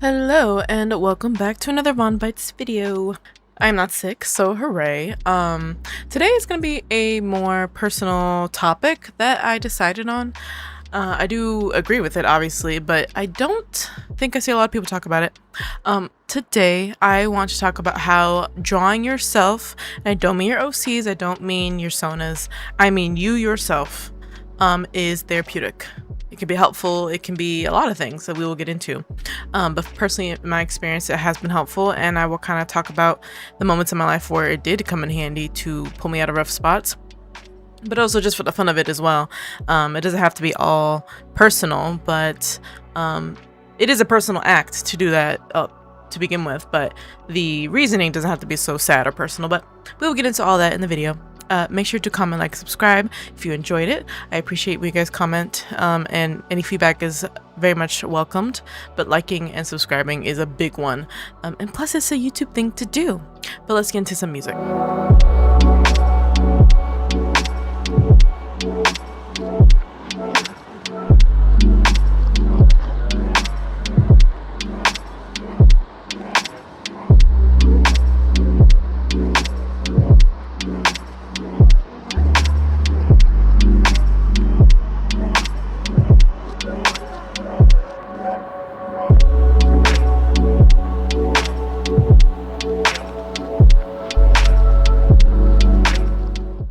Hello and welcome back to another Von Bites video. I'm not sick, so hooray. Today is going to be a more personal topic that I decided on. I do agree with it, obviously, but I don't think I see a lot of people talk about it. Today, I want to talk about how drawing yourself, and I don't mean your OCs, I don't mean your Sonas, I mean you yourself, is therapeutic. It can be helpful, it can be a lot of things that we will get into. But personally, in my experience, it has been helpful, and I will kind of talk about the moments in my life where it did come in handy to pull me out of rough spots, but also just for the fun of it as well. It doesn't have to be all personal, but it is a personal act to do that to begin with, but the reasoning doesn't have to be so sad or personal, but we will get into all that in the video. Make sure to comment, like, subscribe if you enjoyed it. I appreciate when you guys comment, and any feedback is very much welcomed, but liking and subscribing is a big one. And plus, it's a YouTube thing to do. But let's get into some music.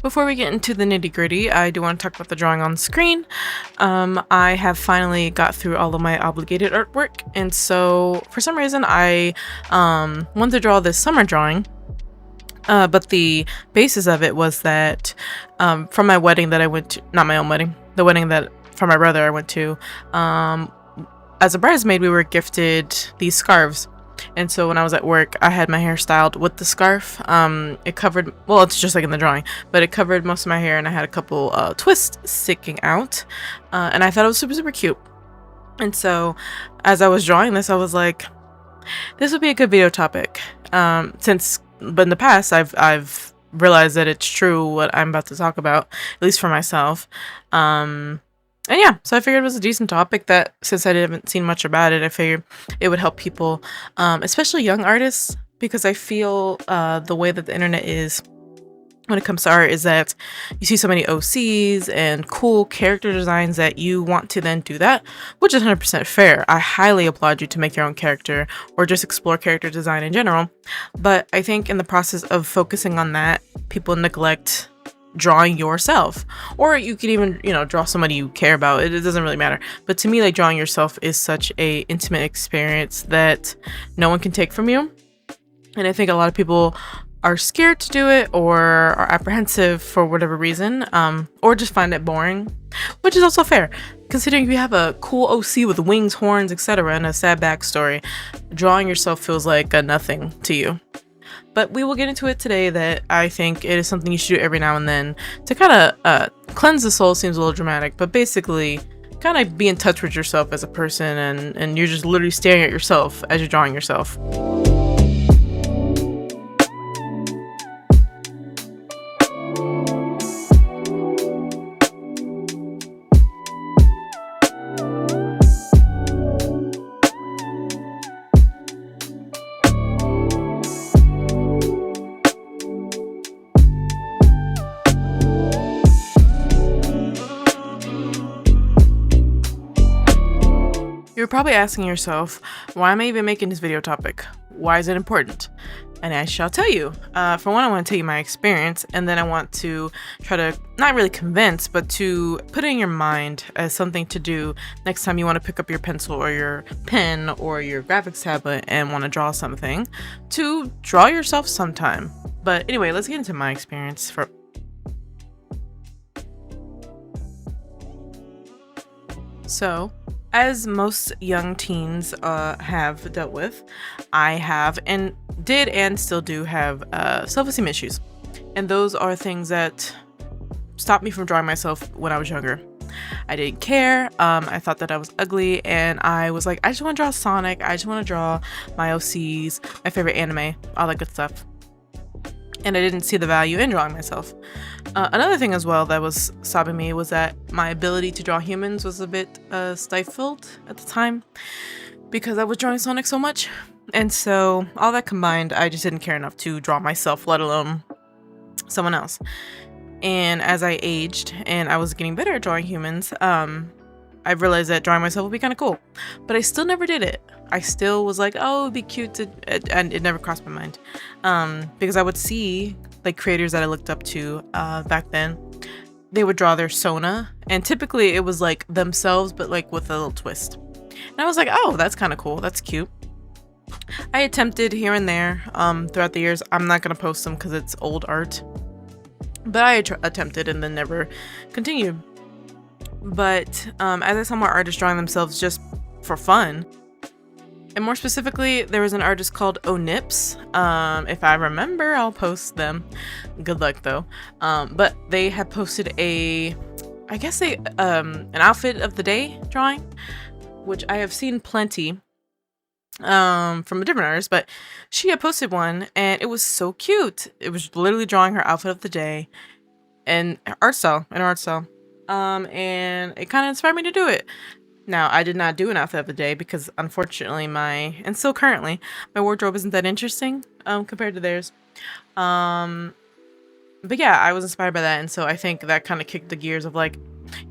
Before we get into the nitty-gritty, I do want to talk about the drawing on screen. I have finally got through all of my obligated artwork, and so for some reason I wanted to draw this summer drawing, but the basis of it was that from my wedding that I went to, not my own wedding, the wedding that from my brother I went to, as a bridesmaid we were gifted these scarves. And so when I was at work, I had my hair styled with the scarf. It covered, well, it's just like in the drawing, but it covered most of my hair, and I had a couple twists sticking out, and I thought it was super, super cute. And so as I was drawing this, I was like, this would be a good video topic, but in the past, I've realized that it's true what I'm about to talk about, at least for myself. And yeah, so I figured it was a decent topic that, since I haven't seen much about it, I figured it would help people, especially young artists, because I feel the way that the internet is when it comes to art is that you see so many OCs and cool character designs that you want to then do that, which is 100% fair. I highly applaud you to make your own character or just explore character design in general. But I think in the process of focusing on that, people neglect drawing yourself, or you can even draw somebody you care about. It doesn't really matter, but to me, like, drawing yourself is such a intimate experience that no one can take from you, and I think a lot of people are scared to do it or are apprehensive for whatever reason, or just find it boring, which is also fair considering if you have a cool OC with wings, horns, etc., and a sad backstory. Drawing yourself feels like a nothing to you. But we will get into it today, that I think it is something you should do every now and then to kind of cleanse the soul. Seems a little dramatic, but basically kind of be in touch with yourself as a person, and you're just literally staring at yourself as you're drawing yourself. You're probably asking yourself, why am I even making this video topic? Why is it important? And I shall tell you. For one, I want to tell you my experience, and then I want to try to not really convince, but to put it in your mind as something to do next time you want to pick up your pencil or your pen or your graphics tablet and want to draw something, to draw yourself sometime. But anyway, let's get into my experience. So, as most young teens have dealt with, I have and did and still do have self-esteem issues. And those are things that stopped me from drawing myself when I was younger. I didn't care. I thought that I was ugly, and I was like, I just want to draw Sonic. I just want to draw my OCs, my favorite anime, all that good stuff. And I didn't see the value in drawing myself. Another thing as well that was stopping me was that my ability to draw humans was a bit stifled at the time. because I was drawing Sonic so much. And so all that combined, I just didn't care enough to draw myself, let alone someone else. And as I aged and I was getting better at drawing humans, I realized that drawing myself would be kind of cool, but I still never did it. I still was like, oh, it'd be cute to, and it never crossed my mind, because I would see like creators that I looked up to back then. They would draw their Sona, and typically it was like themselves, but like with a little twist. And I was like, oh, that's kind of cool. That's cute. I attempted here and there throughout the years. I'm not gonna post them because it's old art, but I attempted and then never continued. But as I saw more artists drawing themselves just for fun, and more specifically, there was an artist called Onips. If I remember, I'll post them. Good luck though. But they had posted an outfit of the day drawing, which I have seen plenty from a different artist, but she had posted one and it was so cute. It was literally drawing her outfit of the day and art style. And it kind of inspired me to do it. Now, I did not do an outfit of the day because unfortunately and still currently, my wardrobe isn't that interesting compared to theirs. But yeah, I was inspired by that, and so I think that kind of kicked the gears of like,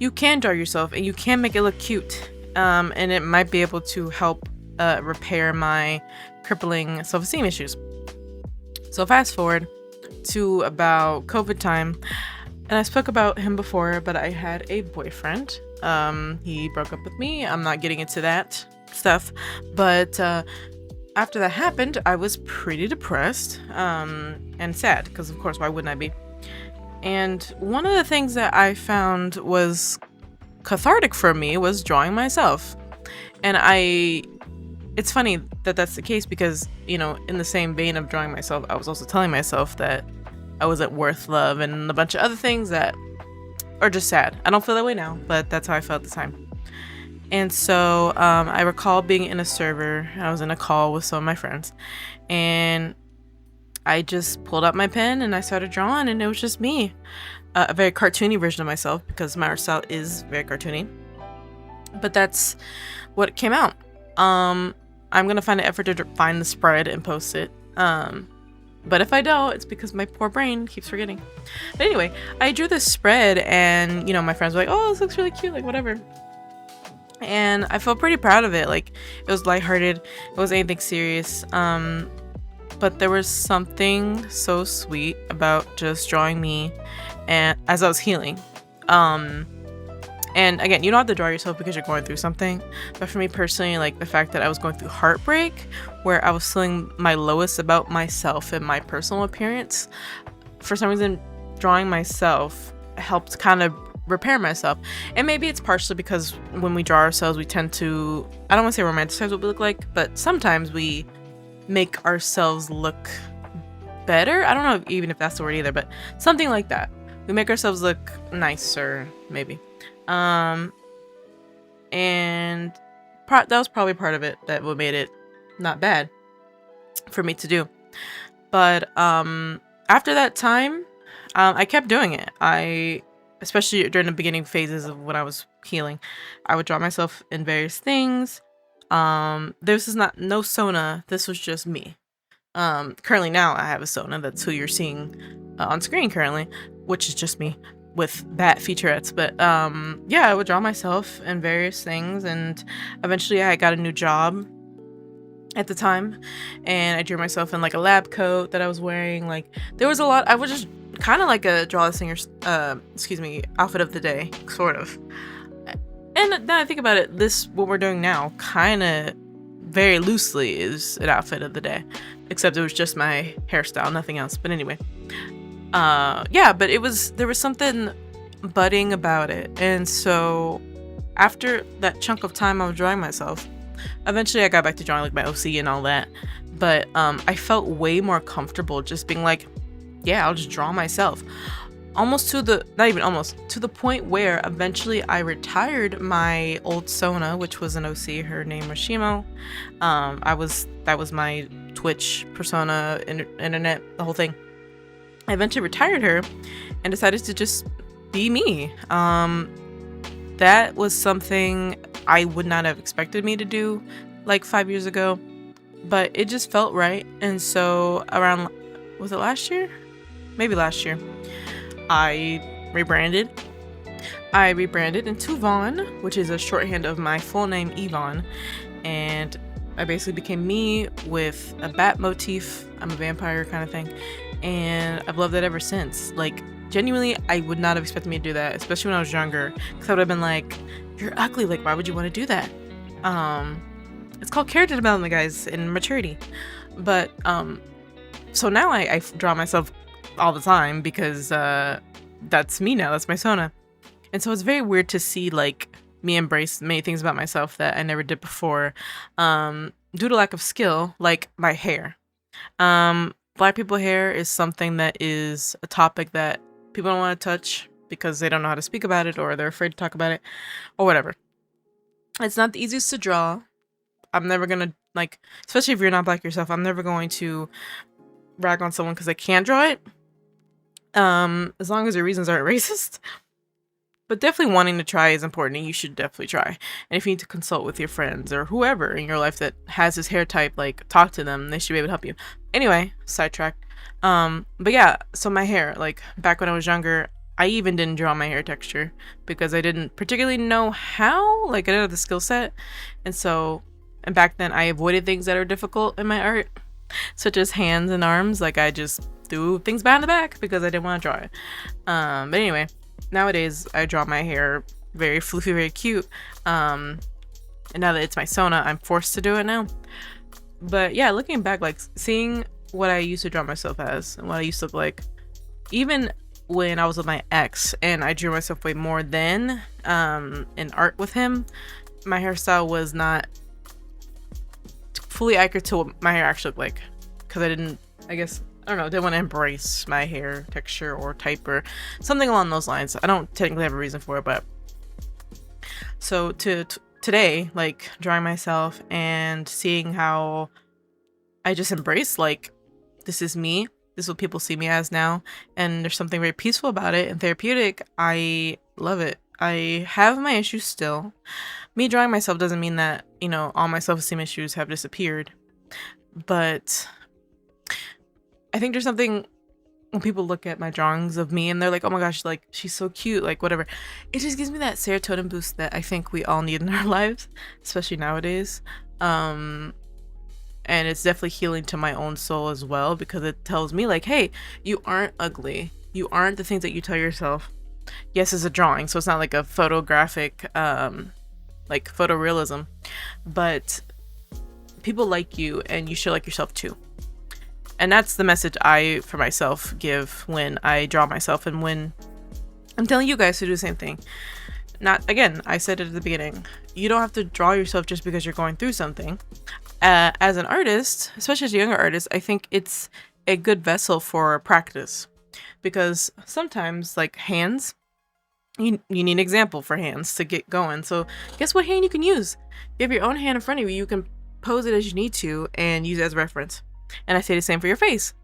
you can draw yourself and you can make it look cute, and it might be able to help repair my crippling self-esteem issues. So fast forward to about COVID time, and I spoke about him before, but I had a boyfriend. He broke up with me. I'm not getting into that stuff, but after that happened, I was pretty depressed and sad, because of course, why wouldn't I be? And one of the things that I found was cathartic for me was drawing myself. And it's funny that that's the case because, you know, in the same vein of drawing myself, I was also telling myself that I wasn't worth love and a bunch of other things that are just sad. I don't feel that way now, but that's how I felt at the time. And so I recall being in a server. I was in a call with some of my friends, and I just pulled out my pen and I started drawing, and it was just me. A very cartoony version of myself, because my art style is very cartoony. But that's what came out. I'm gonna find an effort to find the spread and post it. But if I don't, it's because my poor brain keeps forgetting. But anyway, I drew this spread, and, you know, my friends were like, oh, this looks really cute, like, whatever. And I felt pretty proud of it. Like, it was lighthearted. It wasn't anything serious. But there was something so sweet about just drawing me and as I was healing. And again, you don't have to draw yourself because you're going through something. But for me personally, like the fact that I was going through heartbreak, where I was feeling my lowest about myself and my personal appearance, for some reason, drawing myself helped kind of repair myself. And maybe it's partially because when we draw ourselves, we tend to, I don't want to say romanticize what we look like, but sometimes we make ourselves look better. I don't know even if that's the word either, but something like that. We make ourselves look nicer, maybe. And that was probably part of it that what made it not bad for me to do. But after that time, I kept doing it. Especially during the beginning phases of when I was healing, I would draw myself in various things. This is no Sona. This was just me. Currently now I have a Sona. That's who you're seeing on screen currently, which is just me with bat featurettes. But yeah, I would draw myself in various things, and eventually I got a new job at the time, and I drew myself in like a lab coat that I was wearing. Like, there was a lot. I was just kind of like a draw the singer outfit of the day, sort of. And now I think about it, what we're doing now kind of very loosely is an outfit of the day, except it was just my hairstyle, nothing else. But anyway, yeah, but there was something budding about it. And so after that chunk of time I was drawing myself, eventually I got back to drawing like my OC and all that. But I felt way more comfortable just being like, yeah, I'll just draw myself. Not even almost, to the point where eventually I retired my old Sona, which was an OC. Her name was Shimo. That was my Twitch persona, internet, the whole thing. I eventually retired her and decided to just be me. That was something I would not have expected me to do. like 5 years ago, but it just felt right. And so around, was it last year? Maybe last year, I rebranded. I rebranded into Vaughn, which is a shorthand of my full name, Yvonne, and I basically became me with a bat motif. I'm a vampire kind of thing, and I've loved it ever since. Like, genuinely, I would not have expected me to do that, especially when I was younger, because I would have been like, you're ugly, like, why would you want to do that? It's called character development, guys, and maturity. But so now I draw myself all the time because that's me now, that's my persona. And so it's very weird to see like me embrace many things about myself that I never did before, due to lack of skill, like my hair. Black people hair is something that is a topic that people don't want to touch because they don't know how to speak about it, or they're afraid to talk about it, or whatever. It's not the easiest to draw. I'm never gonna, like, especially if you're not black yourself, I'm never going to rag on someone because they can't draw it, as long as your reasons aren't racist. But definitely wanting to try is important, and you should definitely try. And if you need to consult with your friends or whoever in your life that has this hair type, like, talk to them. They should be able to help you. Anyway, sidetrack. But yeah, so my hair, like, back when I was younger, I even didn't draw my hair texture because I didn't particularly know how. Like, I didn't have the skill set. And back then, I avoided things that are difficult in my art, such as hands and arms. Like, I just threw things behind the back because I didn't want to draw it. But anyway, nowadays I draw my hair very floofy, very cute. And now that it's my persona, I'm forced to do it now. But yeah, looking back, like seeing what I used to draw myself as and what I used to look like, even when I was with my ex and I drew myself way more then in art with him, my hairstyle was not fully accurate to what my hair actually looked like, because I didn't want to embrace my hair texture or type or something along those lines. I don't technically have a reason for it, but so today, like drawing myself and seeing how I just embrace, like, this is me, this is what people see me as now, and there's something very peaceful about it and therapeutic. I love it. I have my issues still. Me drawing myself doesn't mean that, you know, all my self-esteem issues have disappeared, but I think there's something when people look at my drawings of me and they're like, oh my gosh, like, she's so cute, like, whatever. It just gives me that serotonin boost that I think we all need in our lives, especially nowadays. And it's definitely healing to my own soul as well, because it tells me, like, hey, you aren't ugly. You aren't the things that you tell yourself. Yes, it's a drawing, so it's not like a photographic, like photorealism, but people like you and you should like yourself too. And that's the message I, for myself, give when I draw myself, and when I'm telling you guys to do the same thing. Not, again, I said it at the beginning, you don't have to draw yourself just because you're going through something. As an artist, especially as a younger artist, I think it's a good vessel for practice, because sometimes, like hands, you need an example for hands to get going. So guess what hand you can use? You have your own hand in front of you. You can pose it as you need to and use it as reference. And I say the same for your face.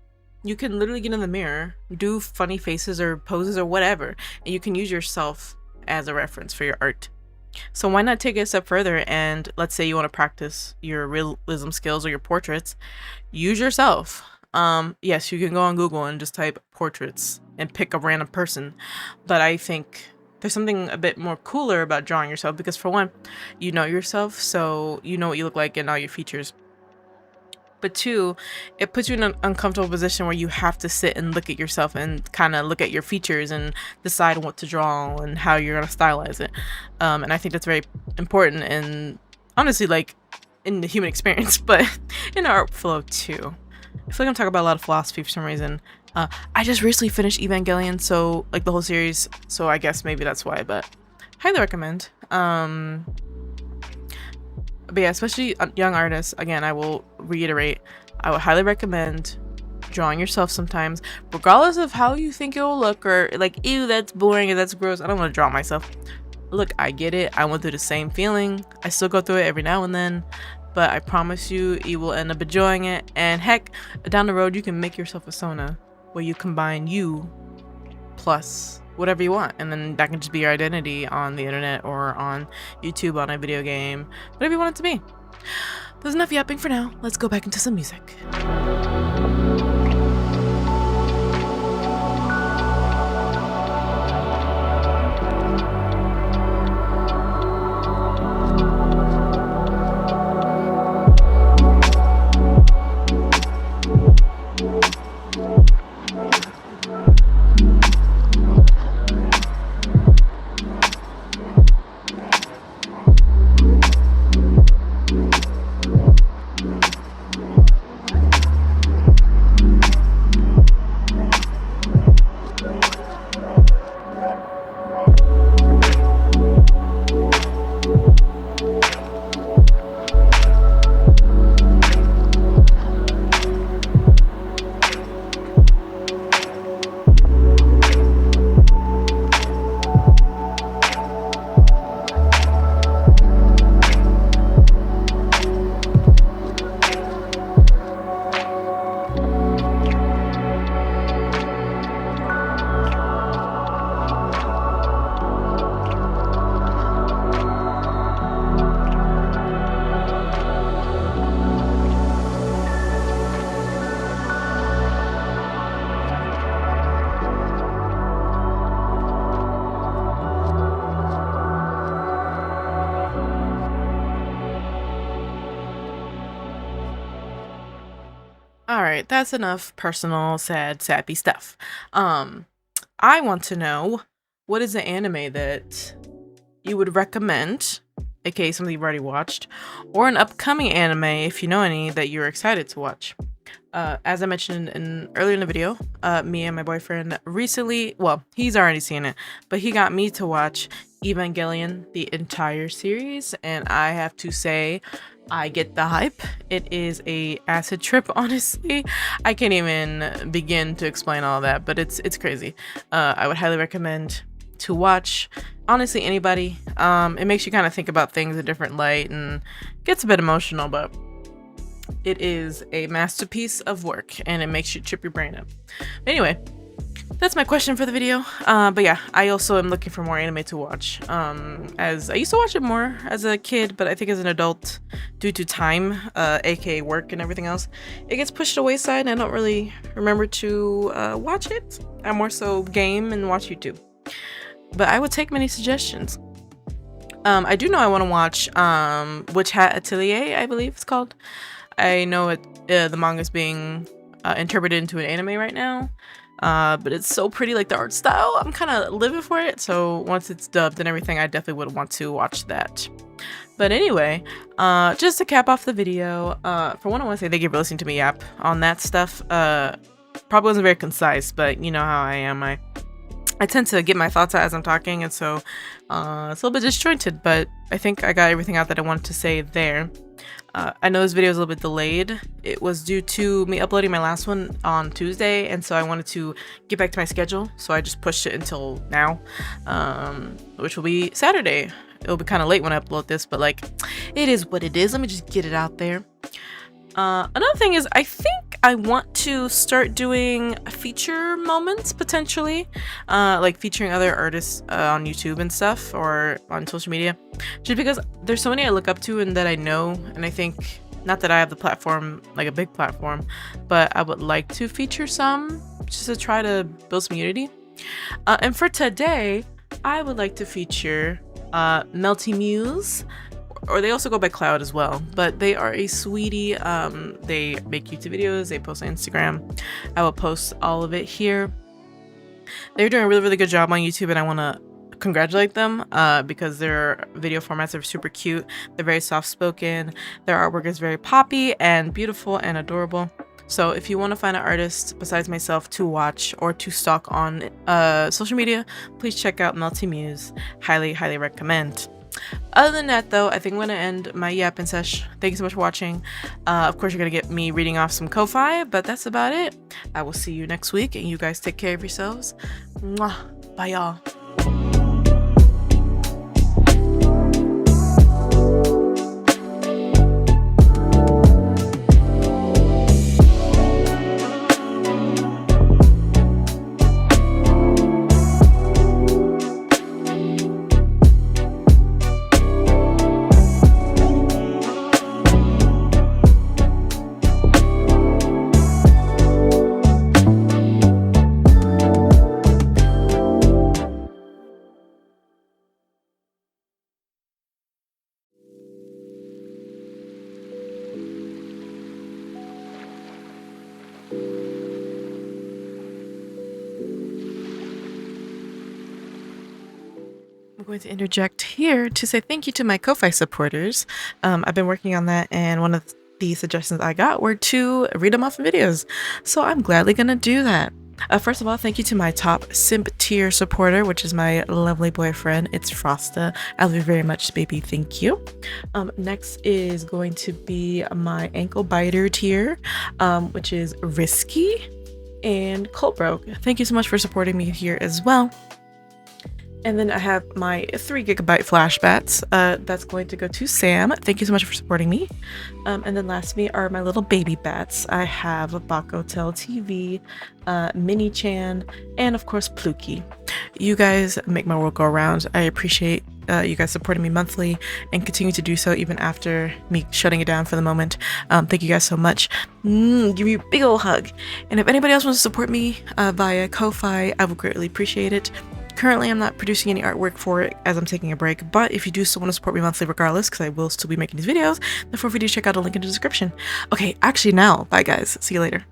You can literally get in the mirror, do funny faces or poses or whatever, and you can use yourself as a reference for your art. So why not take it a step further, and let's say you want to practice your realism skills or your portraits, use yourself. Yes, you can go on Google and just type portraits and pick a random person, but I think there's something a bit more cooler about drawing yourself, because for one, you know yourself, so you know what you look like and all your features. But two, it puts you in an uncomfortable position where you have to sit and look at yourself and kind of look at your features and decide what to draw and how you're going to stylize it. And I think that's very important, and honestly, like, in the human experience, but in art flow too. I feel like I'm talking about a lot of philosophy for some reason. I just recently finished Evangelion, so, like, the whole series, so I guess maybe that's why, but highly recommend. But yeah, especially young artists, again, I will reiterate, I would highly recommend drawing yourself sometimes, regardless of how you think it will look, or like, ew, that's boring or that's gross, I don't want to draw myself. Look, I get it, I went through the same feeling, I still go through it every now and then, but I promise you, you will end up enjoying it. And heck, down the road, you can make yourself a persona where you combine you plus whatever you want, and then that can just be your identity on the internet or on YouTube, on a video game, whatever you want it to be. there's enough yapping for now. Let's go back into some music. All right, that's enough personal, sad, sappy stuff. I want to know, what is the anime that you would recommend, aka something you've already watched, or an upcoming anime, if you know any, that you're excited to watch? As I mentioned earlier in the video, me and my boyfriend recently, well, he's already seen it, but he got me to watch Evangelion, the entire series, and I have to say, I get the hype. It is a acid trip, honestly. I can't even begin to explain all that, but it's crazy. I would highly recommend to watch. Honestly, anybody. It makes you kind of think about things in a different light and gets a bit emotional, but it is a masterpiece of work and it makes you trip your brain up. Anyway, that's my question for the video. But yeah, I also am looking for more anime to watch. As I used to watch it more as a kid, but I think as an adult, due to time, aka work and everything else, it gets pushed to the wayside and I don't really remember to watch it. I more so game and watch YouTube. But I would take many suggestions. I do know I want to watch Witch Hat Atelier, I believe it's called. I know the manga is being interpreted into an anime right now. But it's so pretty, like the art style. I'm kind of living for it. So once it's dubbed and everything, I definitely would want to watch that. But anyway, just to cap off the video, for one, I want to say thank you for listening to me yap on that stuff. Probably wasn't very concise, but you know how I am. I tend to get my thoughts out as I'm talking, and so it's a little bit disjointed, but I think I got everything out that I wanted to say there. I know this video is a little bit delayed. It was due to me uploading my last one on Tuesday, and so I wanted to get back to my schedule, so I just pushed it until now, which will be Saturday. It'll be kind of late when I upload this, but like, it is what it is. Let me just get it out there. Another thing is, I think I want to start doing feature moments, potentially, like featuring other artists on YouTube and stuff, or on social media, just because there's so many I look up to and that I know, and I think, not that I have the platform, like a big platform, but I would like to feature some, just to try to build some unity. And for today, I would like to feature Melty Muse, or they also go by Cloud as well, but they are a sweetie. They make YouTube videos, they post on Instagram. I will post all of it here. They're doing a really, really good job on YouTube, and I want to congratulate them because their video formats are super cute. They're very soft-spoken. Their artwork is very poppy and beautiful and adorable. So if you want to find an artist besides myself to watch or to stalk on social media, please check out Melty Muse. Highly, highly recommend. Other than that, though, I think I'm going to end my yapping sesh. Thank you so much for watching. Of course, you're going to get me reading off some Ko-Fi, but that's about it. I will see you next week, and you guys take care of yourselves. Mwah. Bye, y'all. I'm going to interject here to say thank you to my Ko-Fi supporters. I've been working on that, and one of the suggestions I got were to read them off in videos, so I'm gladly gonna do that. First of all, thank you to my top simp tier supporter, which is my lovely boyfriend. It's Frosta. I love you very much, baby. Thank you. Next is going to be my ankle biter tier, which is Risky and Colbroke. Thank you so much for supporting me here as well. And then I have my 3GB flashbats. That's going to go to Sam. Thank you so much for supporting me. And then lastly are my little baby bats. I have Bakotel TV, Mini-chan, and of course Pluki. You guys make my world go around. I appreciate you guys supporting me monthly and continue to do so even after me shutting it down for the moment. Thank you guys so much. Give you a big old hug. And if anybody else wants to support me via Ko-Fi, I would greatly appreciate it. Currently, I'm not producing any artwork for it as I'm taking a break, but if you do still want to support me monthly regardless, because I will still be making these videos, then feel free to check out a link in the description. Okay, actually now, bye guys. See you later.